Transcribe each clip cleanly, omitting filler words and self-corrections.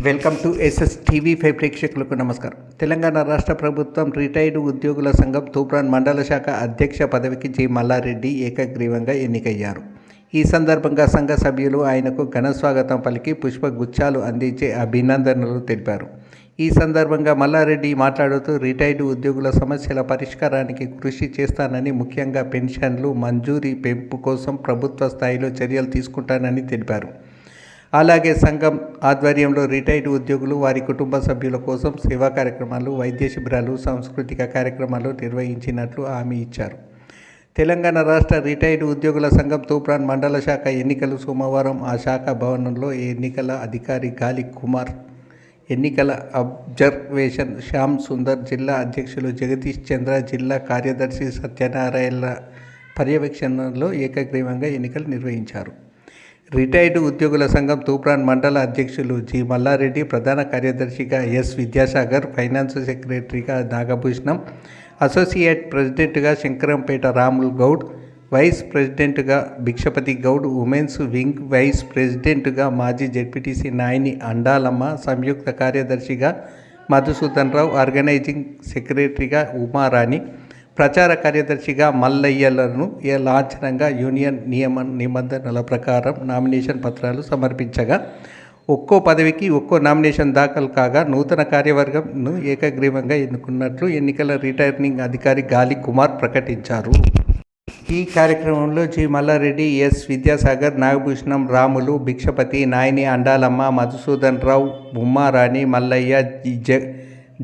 Welcome to SSTV5 ప్రేక్షకులకు నమస్కారం. తెలంగాణ రాష్ట్ర ప్రభుత్వం రిటైర్డ్ ఉద్యోగుల సంఘం తూప్రాన్ మండల శాఖ అధ్యక్ష పదవికి జి మల్లారెడ్డి ఏకగ్రీవంగా ఎన్నికయ్యారు. ఈ సందర్భంగా సంఘ సభ్యులు ఆయనకు ఘన స్వాగతం పలికి పుష్పగుచ్చాలు అందించి అభినందనలు తెలిపారు. ఈ సందర్భంగా మల్లారెడ్డి మాట్లాడుతూ రిటైర్డ్ ఉద్యోగుల సమస్యల పరిష్కారానికి కృషి చేస్తానని, ముఖ్యంగా పెన్షన్లు మంజూరీ పెంపు కోసం ప్రభుత్వ స్థాయిలో చర్యలు తీసుకుంటానని తెలిపారు. అలాగే సంఘం ఆధ్వర్యంలో రిటైర్డ్ ఉద్యోగులు వారి కుటుంబ సభ్యుల కోసం సేవా కార్యక్రమాలు, వైద్య శిబిరాలు, సాంస్కృతిక కార్యక్రమాలు నిర్వహించినట్లు హామీ ఇచ్చారు. తెలంగాణ రాష్ట్ర రిటైర్డ్ ఉద్యోగుల సంఘం తూప్రాన్ మండల శాఖ ఎన్నికలు సోమవారం ఆ శాఖ భవనంలో ఎన్నికల అధికారి గాలి కుమార్, ఎన్నికల అబ్జర్వేషన్ శ్యామ్ సుందర్, జిల్లా అధ్యక్షులు జగదీష్ చంద్ర, జిల్లా కార్యదర్శి సత్యనారాయణ పర్యవేక్షణలో ఏకగ్రీవంగా ఎన్నికలు నిర్వహించారు. రిటైర్డ్ ఉద్యోగుల సంఘం తూప్రాన్ మండల అధ్యక్షులు జి మల్లారెడ్డి, ప్రధాన కార్యదర్శిగా ఎస్ విద్యాసాగర్, ఫైనాన్స్ సెక్రటరీగా నాగభూషణం, అసోసియేట్ ప్రెసిడెంట్గా శంకరంపేట రాముల్ గౌడ్, వైస్ ప్రెసిడెంట్గా Bhikshapathi Goud, women's wing vice ప్రెసిడెంట్గా మాజీ జెడ్పీటీసీ నాయని అండాలమ్మ, సంయుక్త కార్యదర్శిగా మధుసూదన్ రావు, ఆర్గనైజింగ్ సెక్రటరీగా ఉమారాణి, ప్రచార కార్యదర్శిగా మల్లయ్యలను లాంఛనంగా యూనియన్ నిబంధనల ప్రకారం నామినేషన్ పత్రాలు సమర్పించగా ఒక్కో పదవికి ఒక్కో నామినేషన్ దాఖలు కాగా నూతన కార్యవర్గంను ఏకగ్రీవంగా ఎన్నుకున్నట్లు ఎన్నికల రిటర్నింగ్ అధికారి గాలి కుమార్ ప్రకటించారు. ఈ కార్యక్రమంలో జి మల్లారెడ్డి, ఎస్ విద్యాసాగర్, నాగభూషణం, రాములు, భిక్షపతి, నాయని అండాలమ్మ, మధుసూదన్ రావు, ఉమ్మారాణి, మల్లయ్య,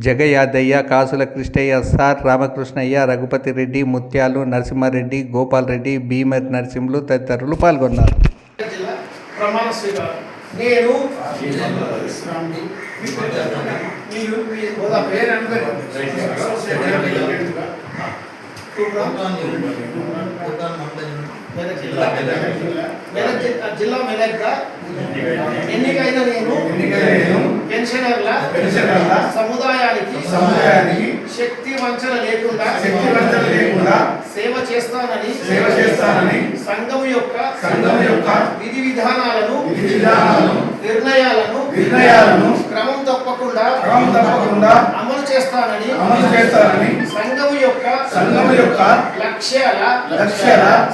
జగయాదయ్య, కాసుల కృష్ణయ్య, సార్ రామకృష్ణయ్య, రఘుపతి రెడ్డి, ముత్యాలు, నరసింహారెడ్డి, గోపాల్ రెడ్డి, భీమర్ నరసింహులు తదితరులు పాల్గొన్నారు. జిల్లా మెదక్గా ఎన్నికైన నేను పెన్షనర్ల సముదాయానికి శక్తి వంచన లేకుండా సేవ చేస్తానని సంఘం యొక్క విధి విధానాలను నిర్ణయాలను క్రమం తప్పకుండా అమలు చేస్తానని సంఘం యొక్క లక్ష్యాల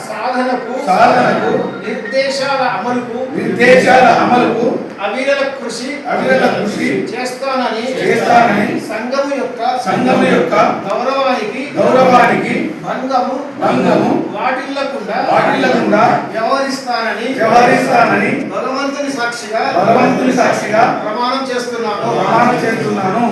సాధనకు నిర్దేశాల అమలుకు అవిరల కృషి చేస్తానని సంఘము యొక్క గౌరవానికి భంగము వాటిల్లకుండా వ్యవహరిస్తానని భగవంతుని సాక్షిగా ప్రమాణం చేస్తున్నాను.